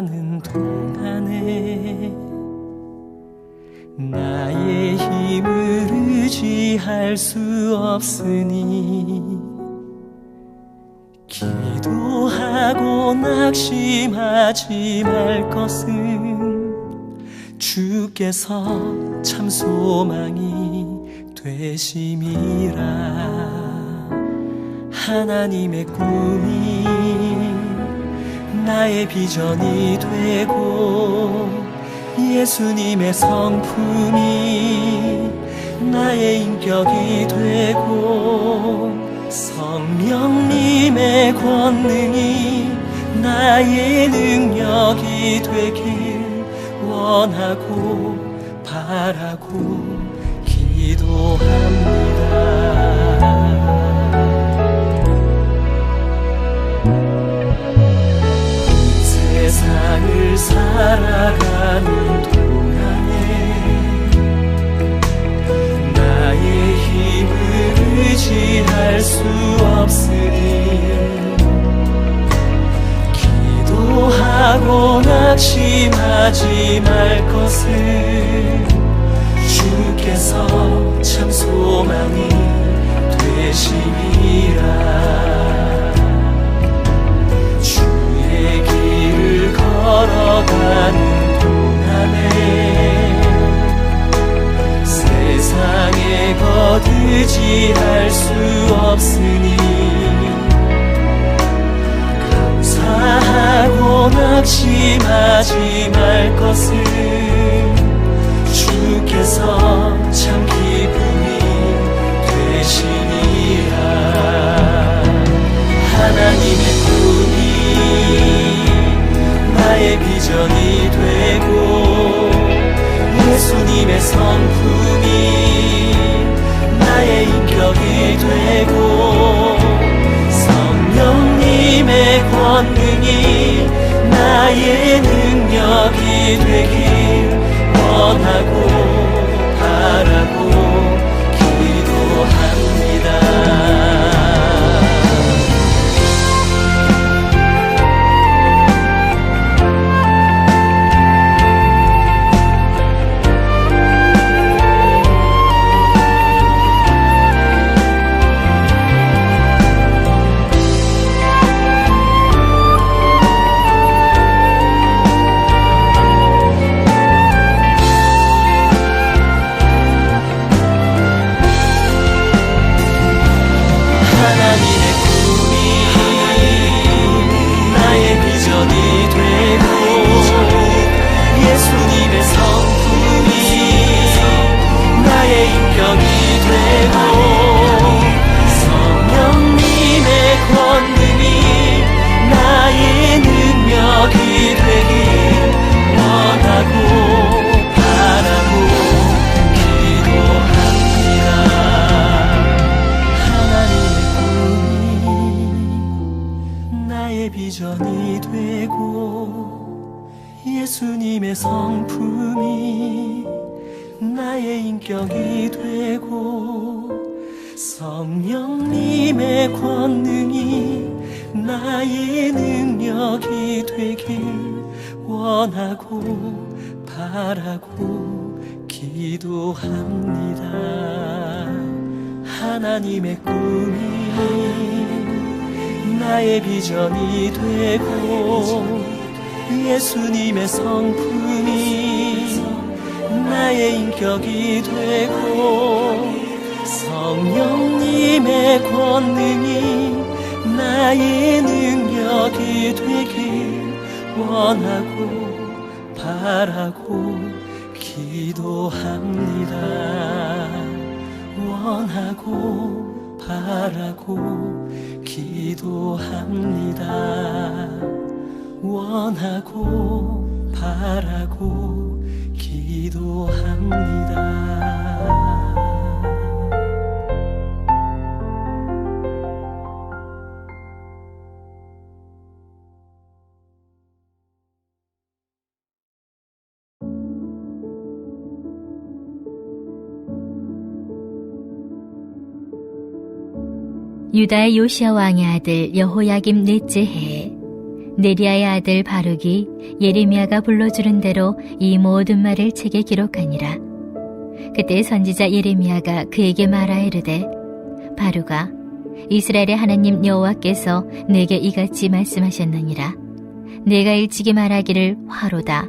살아가는 동안에 나의 힘을 의지할 수 없으니 기도하고 낙심하지 말 것은 주께서 참 소망이 되심이라. 하나님의 꿈이 나의 비전이 되고 예수님의 성품이 나의 인격이 되고 성령님의 권능이 나의 능력이 되길 원하고 바라고 기도합니다. 세상을 살아가는 동안에 나의 힘을 의지할 수 없으니 기도하고 낙심하지 말 것은 주께서 참 소망이 되심이라. 주의 길을 걸어가는 동안에 세상에 거두지할 수 없으니 감사하고 낙심하지 말 것은 주께서 참 기쁨이 되시니라. 하나님의 꿈이 나의 비전이 되고 예수님의 성품이 나의 인격이 되고 성령님의 권능이 나의 능력이 되길 원하고 바라고 기도합니다. 비전이 되고 예수님의 성품이 나의 인격이 되고 성령님의 권능이 나의 능력이 되길 원하고 바라고 기도합니다. 하나님의 꿈이 나의 비전이 되고 예수님의 성품이 나의 인격이 되고 성령님의 권능이 나의 능력이 되길 원하고 바라고 기도합니다. 원하고 바라고 기도합니다. 원하고 바라고 기도합니다. 유다의 요시야 왕의 아들 여호야김 넷째 해에 네리야의 아들 바룩이 예레미야가 불러주는 대로 이 모든 말을 책에 기록하니라. 그때 선지자 예레미야가 그에게 말하이르되, 바룩아, 이스라엘의 하나님 여호와께서 내게 이같이 말씀하셨느니라. 내가 일찍이 말하기를 화로다.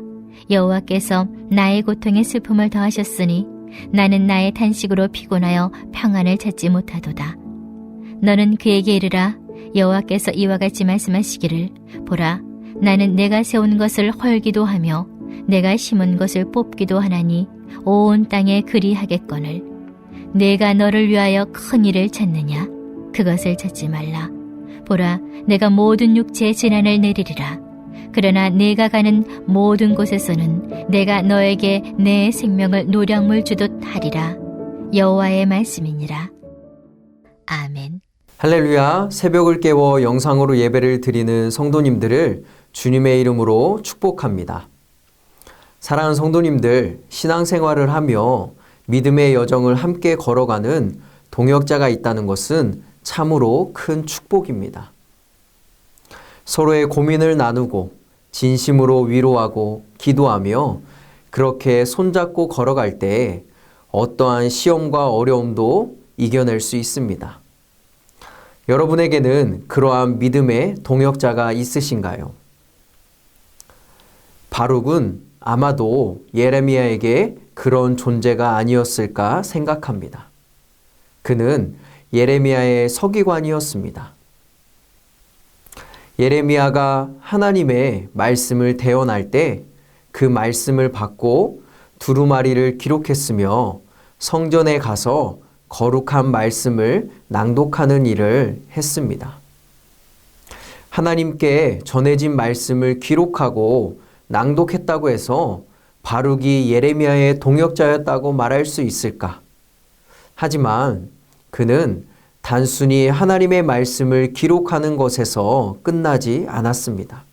여호와께서 나의 고통에 슬픔을 더하셨으니 나는 나의 탄식으로 피곤하여 평안을 찾지 못하도다. 너는 그에게 이르라. 여호와께서 이와 같이 말씀하시기를, 보라, 나는 내가 세운 것을 헐기도 하며 내가 심은 것을 뽑기도 하나니 온 땅에 그리하겠거늘. 내가 너를 위하여 큰 일을 찾느냐? 그것을 찾지 말라. 보라, 내가 모든 육체의 재난을 내리리라. 그러나 내가 가는 모든 곳에서는 내가 너에게 내 생명을 노량물 주듯 하리라. 여호와의 말씀이니라. 아멘. 할렐루야. 새벽을 깨워 영상으로 예배를 드리는 성도님들을 주님의 이름으로 축복합니다. 사랑하는 성도님들, 신앙생활을 하며 믿음의 여정을 함께 걸어가는 동역자가 있다는 것은 참으로 큰 축복입니다. 서로의 고민을 나누고 진심으로 위로하고 기도하며 그렇게 손잡고 걸어갈 때 어떠한 시험과 어려움도 이겨낼 수 있습니다. 여러분에게는 그러한 믿음의 동역자가 있으신가요? 바룩은 아마도 예레미야에게 그런 존재가 아니었을까 생각합니다. 그는 예레미야의 서기관이었습니다. 예레미야가 하나님의 말씀을 대언할 때 그 말씀을 받고 두루마리를 기록했으며 성전에 가서 거룩한 말씀을 낭독하는 일을 했습니다. 하나님께 전해진 말씀을 기록하고 낭독했다고 해서 바룩이 예레미야의 동역자였다고 말할 수 있을까? 하지만 그는 단순히 하나님의 말씀을 기록하는 것에서 끝나지 않았습니다.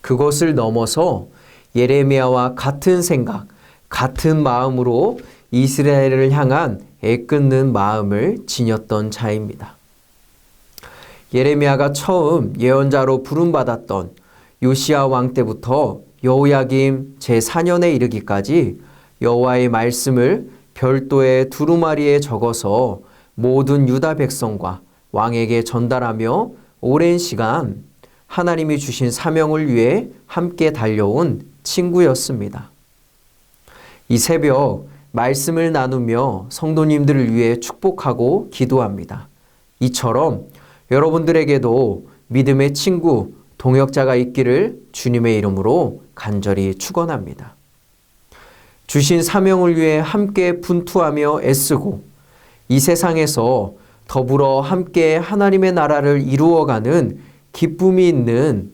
그것을 넘어서 예레미야와 같은 생각, 같은 마음으로 이스라엘을 향한 애끓는 마음을 지녔던 자입니다. 예레미야가 처음 예언자로 부름받았던 요시야 왕 때부터 여호야김 제4년에 이르기까지 여호와의 말씀을 별도의 두루마리에 적어서 모든 유다 백성과 왕에게 전달하며 오랜 시간 하나님이 주신 사명을 위해 함께 달려온 친구였습니다. 이 새벽 말씀을 나누며 성도님들을 위해 축복하고 기도합니다. 이처럼 여러분들에게도 믿음의 친구, 동역자가 있기를 주님의 이름으로 간절히 축원합니다. 주신 사명을 위해 함께 분투하며 애쓰고 이 세상에서 더불어 함께 하나님의 나라를 이루어가는 기쁨이 있는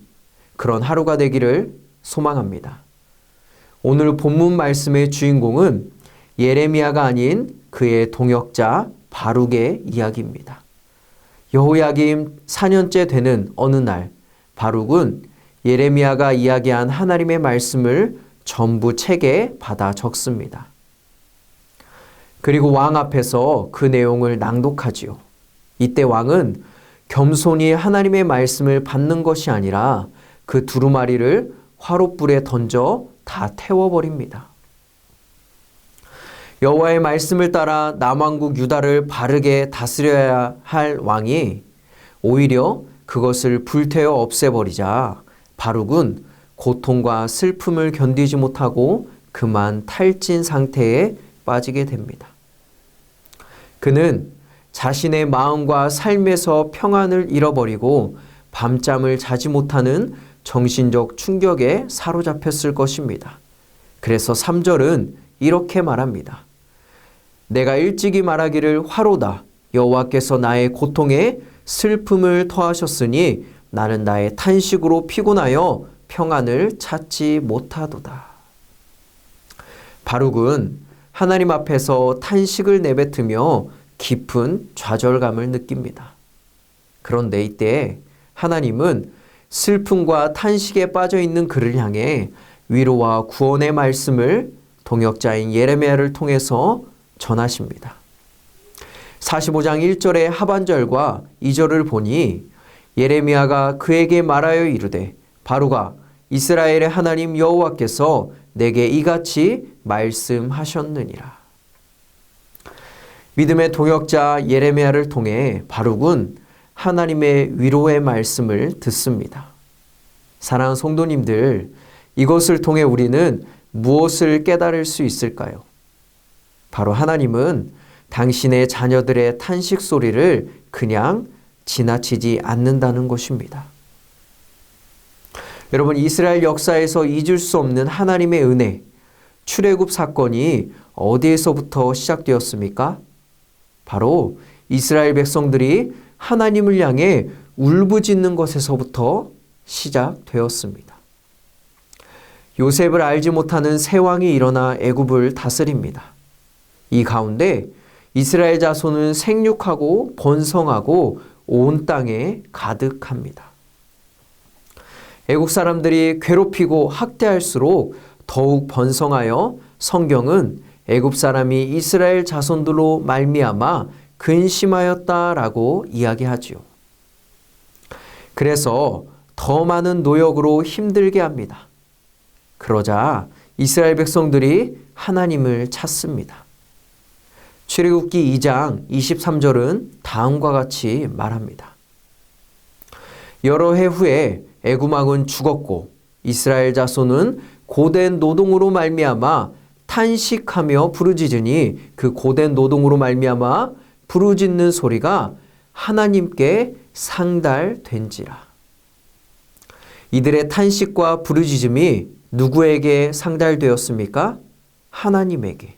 그런 하루가 되기를 소망합니다. 오늘 본문 말씀의 주인공은 예레미야가 아닌 그의 동역자 바룩의 이야기입니다. 여호야김 4년째 되는 어느 날 바룩은 예레미야가 이야기한 하나님의 말씀을 전부 책에 받아 적습니다. 그리고 왕 앞에서 그 내용을 낭독하지요. 이때 왕은 겸손히 하나님의 말씀을 받는 것이 아니라 그 두루마리를 화롯불에 던져 다 태워버립니다. 여호와의 말씀을 따라 남왕국 유다를 바르게 다스려야 할 왕이 오히려 그것을 불태워 없애버리자 바룩은 고통과 슬픔을 견디지 못하고 그만 탈진 상태에 빠지게 됩니다. 그는 자신의 마음과 삶에서 평안을 잃어버리고 밤잠을 자지 못하는 정신적 충격에 사로잡혔을 것입니다. 그래서 3절은 이렇게 말합니다. 내가 일찍이 말하기를 화로다. 여호와께서 나의 고통에 슬픔을 토하셨으니 나는 나의 탄식으로 피곤하여 평안을 찾지 못하도다. 바룩은 하나님 앞에서 탄식을 내뱉으며 깊은 좌절감을 느낍니다. 그런데 이때 하나님은 슬픔과 탄식에 빠져 있는 그를 향해 위로와 구원의 말씀을 동역자인 예레미야를 통해서 전하십니다. 45장 1절의 하반절과 2절을 보니 예레미야가 그에게 말하여 이르되 바로가 이스라엘의 하나님 여호와께서 내게 이같이 말씀하셨느니라. 믿음의 동역자 예레미야를 통해 바룩은 하나님의 위로의 말씀을 듣습니다. 사랑하는 성도님들, 이것을 통해 우리는 무엇을 깨달을 수 있을까요? 바로 하나님은 당신의 자녀들의 탄식 소리를 그냥 지나치지 않는다는 것입니다. 여러분, 이스라엘 역사에서 잊을 수 없는 하나님의 은혜, 출애굽 사건이 어디에서부터 시작되었습니까? 바로 이스라엘 백성들이 하나님을 향해 울부짖는 것에서부터 시작되었습니다. 요셉을 알지 못하는 새 왕이 일어나 애굽을 다스립니다. 이 가운데 이스라엘 자손은 생육하고 번성하고 온 땅에 가득합니다. 애국 사람들이 괴롭히고 학대할수록 더욱 번성하여 성경은 애굽 사람이 이스라엘 자손들로 말미암아 근심하였다라고 이야기하지요. 그래서 더 많은 노역으로 힘들게 합니다. 그러자 이스라엘 백성들이 하나님을 찾습니다. 출애굽기 2장 23절은 다음과 같이 말합니다. 여러 해 후에 애굽 왕은 죽었고 이스라엘 자손은 고된 노동으로 말미암아 탄식하며 부르짖으니 그 고된 노동으로 말미암아 부르짖는 소리가 하나님께 상달된지라. 이들의 탄식과 부르짖음이 누구에게 상달되었습니까? 하나님에게.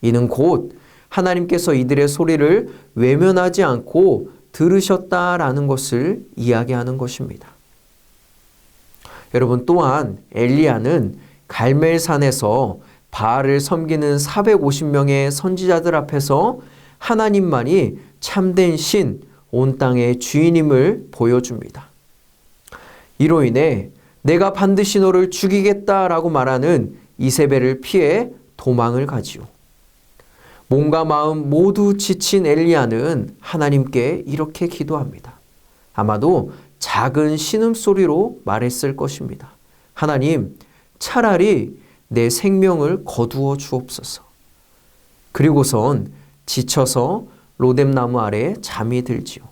이는 곧 하나님께서 이들의 소리를 외면하지 않고 들으셨다라는 것을 이야기하는 것입니다. 여러분, 또한 엘리야는 갈멜산에서 바알을 섬기는 450명의 선지자들 앞에서 하나님만이 참된 신, 온 땅의 주인임을 보여줍니다. 이로 인해 내가 반드시 너를 죽이겠다라고 말하는 이세벨을 피해 도망을 가지요. 몸과 마음 모두 지친 엘리야는 하나님께 이렇게 기도합니다. 아마도 작은 신음소리로 말했을 것입니다. 하나님, 차라리 내 생명을 거두어 주옵소서. 그리고선 지쳐서 로뎀나무 아래 잠이 들지요.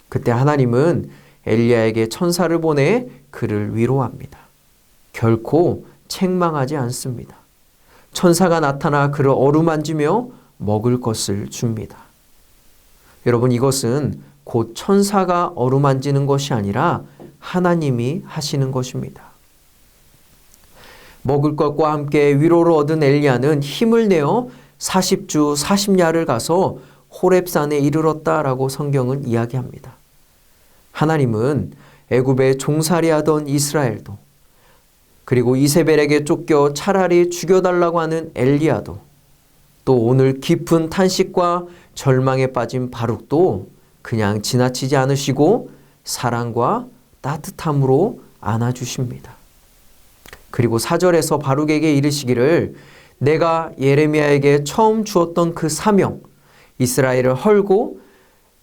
그때 하나님은 엘리야에게 천사를 보내 그를 위로합니다. 결코 책망하지 않습니다. 천사가 나타나 그를 어루만지며 먹을 것을 줍니다. 여러분, 이것은 곧 천사가 어루만지는 것이 아니라 하나님이 하시는 것입니다. 먹을 것과 함께 위로를 얻은 엘리야는 힘을 내어 40주 40야를 가서 호렙산에 이르렀다라고 성경은 이야기합니다. 하나님은 애굽에 종살이하던 이스라엘도, 그리고 이세벨에게 쫓겨 차라리 죽여달라고 하는 엘리야도, 또 오늘 깊은 탄식과 절망에 빠진 바룩도 그냥 지나치지 않으시고 사랑과 따뜻함으로 안아주십니다. 그리고 4절에서 바룩에게 이르시기를 내가 예레미야에게 처음 주었던 그 사명, 이스라엘을 헐고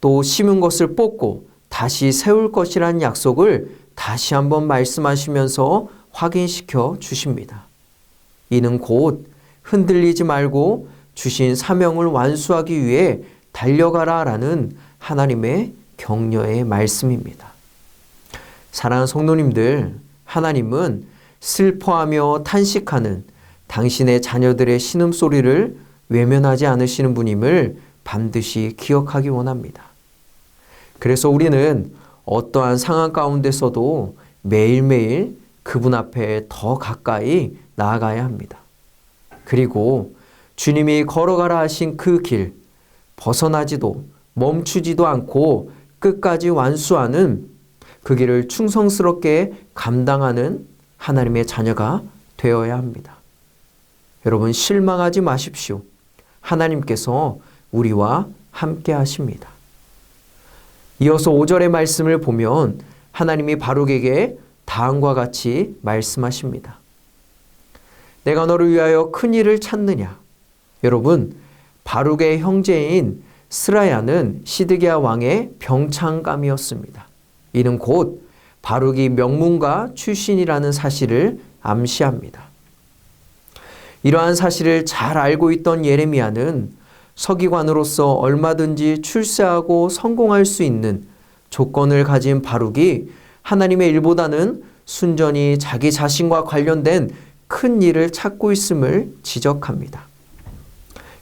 또 심은 것을 뽑고 다시 세울 것이라는 약속을 다시 한번 말씀하시면서 확인시켜 주십니다. 이는 곧 흔들리지 말고 주신 사명을 완수하기 위해 달려가라 라는 하나님의 격려의 말씀입니다. 사랑하는 성도님들, 하나님은 슬퍼하며 탄식하는 당신의 자녀들의 신음소리를 외면하지 않으시는 분임을 반드시 기억하기 원합니다. 그래서 우리는 어떠한 상황 가운데서도 매일매일 그분 앞에 더 가까이 나아가야 합니다. 그리고 주님이 걸어가라 하신 그 길, 벗어나지도 멈추지도 않고 끝까지 완수하는 그 길을 충성스럽게 감당하는 하나님의 자녀가 되어야 합니다. 여러분, 실망하지 마십시오. 하나님께서 우리와 함께 하십니다. 이어서 5절의 말씀을 보면 하나님이 바룩에게 다음과 같이 말씀하십니다. 내가 너를 위하여 큰 일을 찾느냐? 여러분, 바룩의 형제인 스라야는 시드기야 왕의 병창감이었습니다. 이는 곧 바룩이 명문가 출신이라는 사실을 암시합니다. 이러한 사실을 잘 알고 있던 예레미야는 서기관으로서 얼마든지 출세하고 성공할 수 있는 조건을 가진 바룩이 하나님의 일보다는 순전히 자기 자신과 관련된 큰 일을 찾고 있음을 지적합니다.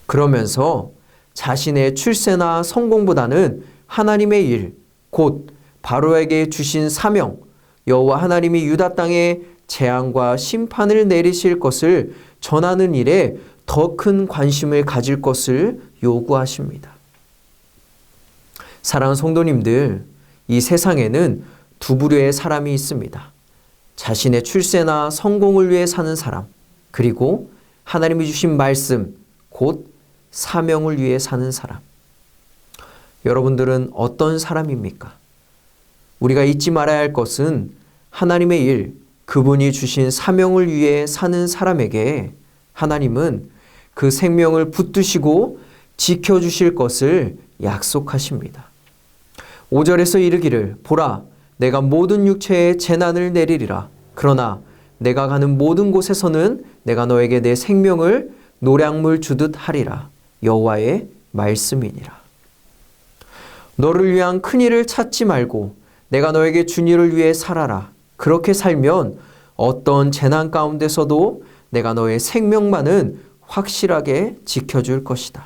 그러면서 자신의 출세나 성공보다는 하나님의 일, 곧 바로에게 주신 사명, 여호와 하나님이 유다 땅에 재앙과 심판을 내리실 것을 전하는 일에 더 큰 관심을 가질 것을 요구하십니다. 사랑하는 성도님들, 이 세상에는 두 부류의 사람이 있습니다. 자신의 출세나 성공을 위해 사는 사람, 그리고 하나님이 주신 말씀, 곧 사명을 위해 사는 사람. 여러분들은 어떤 사람입니까? 우리가 잊지 말아야 할 것은 하나님의 일, 그분이 주신 사명을 위해 사는 사람에게 하나님은 그 생명을 붙드시고 지켜주실 것을 약속하십니다. 5절에서 이르기를 보라 내가 모든 육체에 재난을 내리리라. 그러나 내가 가는 모든 곳에서는 내가 너에게 내 생명을 노량물 주듯 하리라. 여호와의 말씀이니라. 너를 위한 큰 일을 찾지 말고 내가 너에게 준 일을 위해 살아라. 그렇게 살면 어떤 재난 가운데서도 내가 너의 생명만은 확실하게 지켜줄 것이다.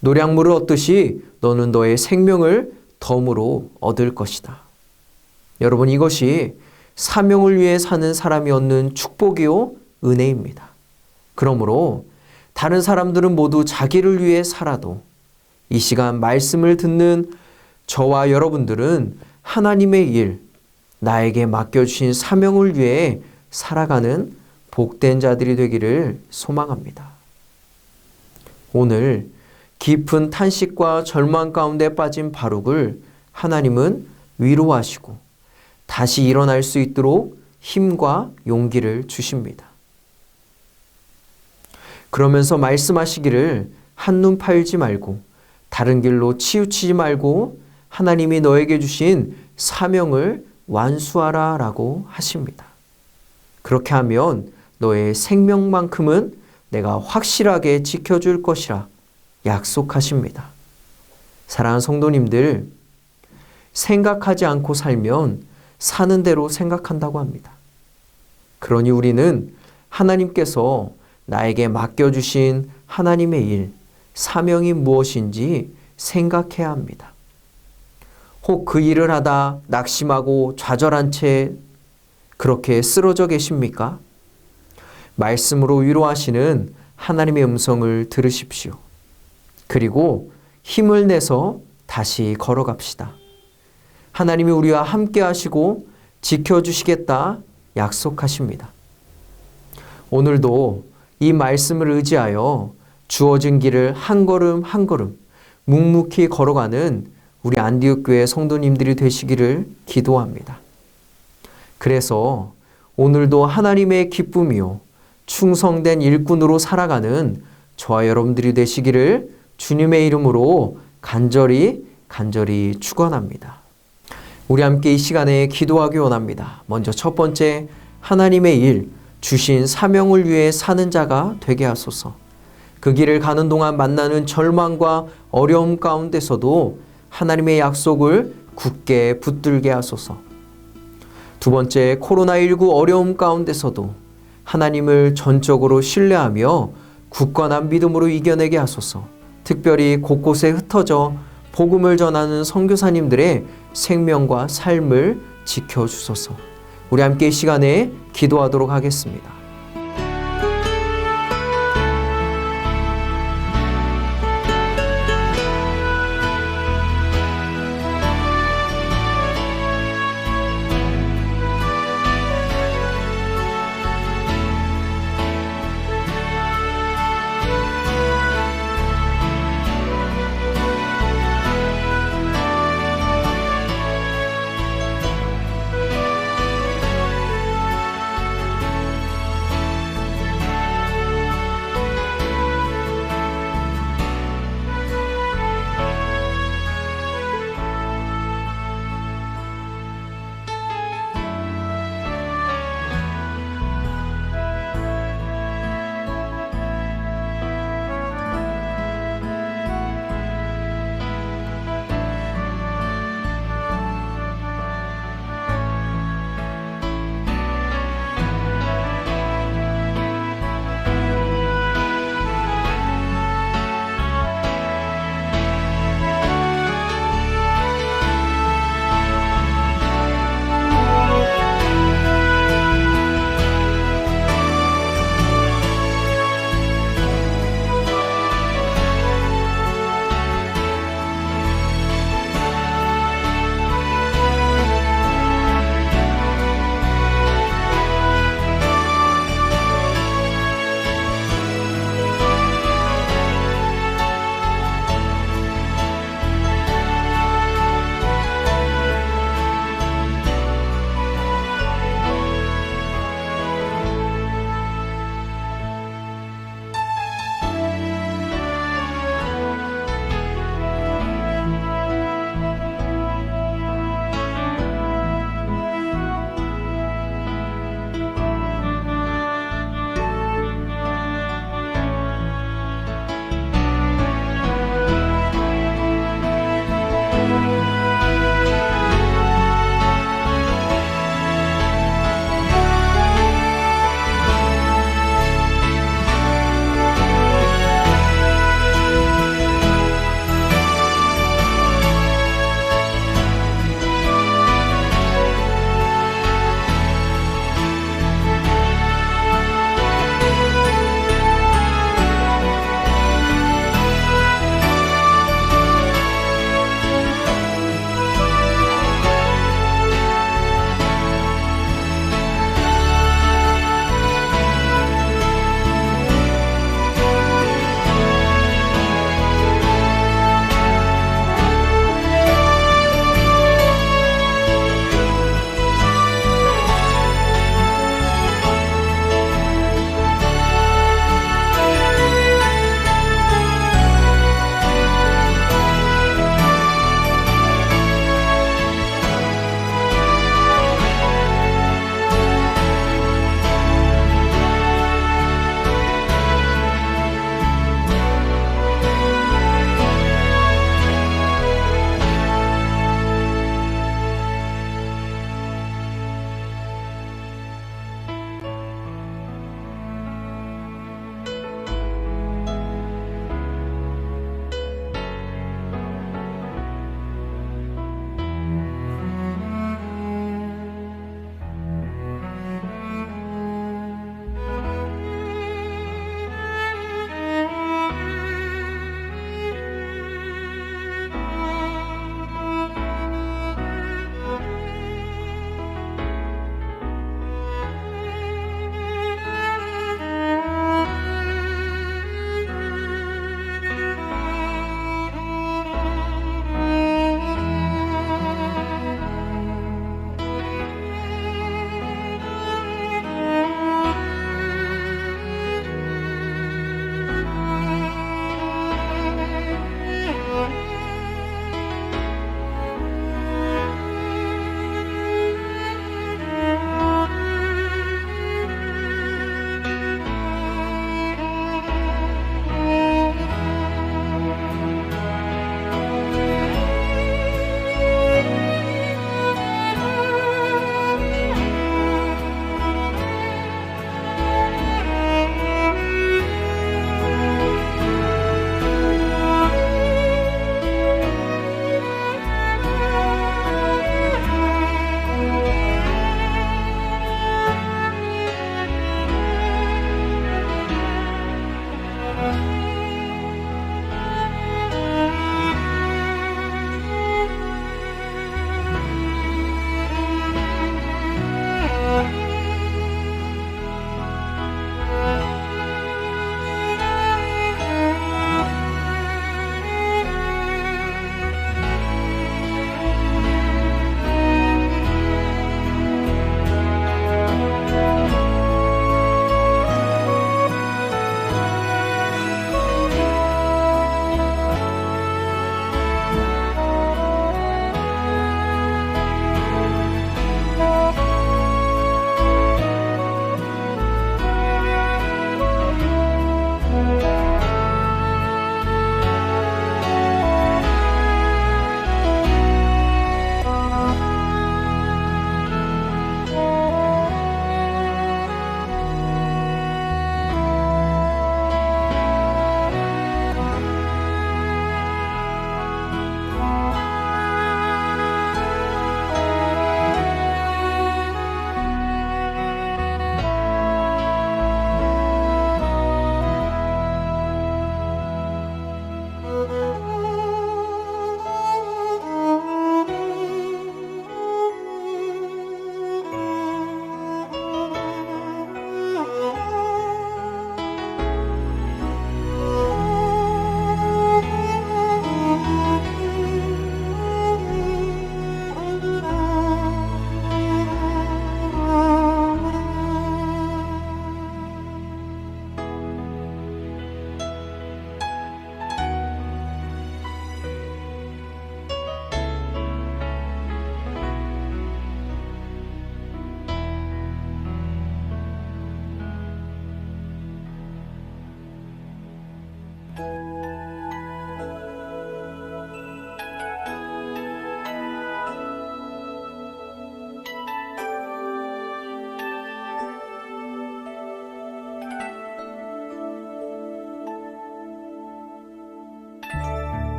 노량물을 얻듯이 너는 너의 생명을 덤으로 얻을 것이다. 여러분, 이것이 사명을 위해 사는 사람이 얻는 축복이요 은혜입니다. 그러므로 다른 사람들은 모두 자기를 위해 살아도 이 시간 말씀을 듣는 저와 여러분들은 하나님의 일, 나에게 맡겨주신 사명을 위해 살아가는 복된 자들이 되기를 소망합니다. 오늘 깊은 탄식과 절망 가운데 빠진 바룩을 하나님은 위로하시고 다시 일어날 수 있도록 힘과 용기를 주십니다. 그러면서 말씀하시기를 한눈 팔지 말고 다른 길로 치우치지 말고 하나님이 너에게 주신 사명을 완수하라 라고 하십니다. 그렇게 하면 너의 생명만큼은 내가 확실하게 지켜줄 것이라 약속하십니다. 사랑하는 성도님들, 생각하지 않고 살면 사는 대로 생각한다고 합니다. 그러니 우리는 하나님께서 나에게 맡겨주신 하나님의 일, 사명이 무엇인지 생각해야 합니다. 혹 그 일을 하다 낙심하고 좌절한 채 그렇게 쓰러져 계십니까? 말씀으로 위로하시는 하나님의 음성을 들으십시오. 그리고 힘을 내서 다시 걸어갑시다. 하나님이 우리와 함께 하시고 지켜주시겠다 약속하십니다. 오늘도 이 말씀을 의지하여 주어진 길을 한 걸음 한 걸음 묵묵히 걸어가는 우리 안디옥교회 성도님들이 되시기를 기도합니다. 그래서 오늘도 하나님의 기쁨이요 충성된 일꾼으로 살아가는 저와 여러분들이 되시기를 주님의 이름으로 간절히 축원합니다. 우리 함께 이 시간에 기도하기 원합니다. 먼저 첫 번째, 하나님의 일, 주신 사명을 위해 사는 자가 되게 하소서. 그 길을 가는 동안 만나는 절망과 어려움 가운데서도 하나님의 약속을 굳게 붙들게 하소서. 두 번째, 코로나19 어려움 가운데서도 하나님을 전적으로 신뢰하며 굳건한 믿음으로 이겨내게 하소서. 특별히 곳곳에 흩어져 복음을 전하는 선교사님들의 생명과 삶을 지켜주소서. 우리 함께 이 시간에 기도하도록 하겠습니다.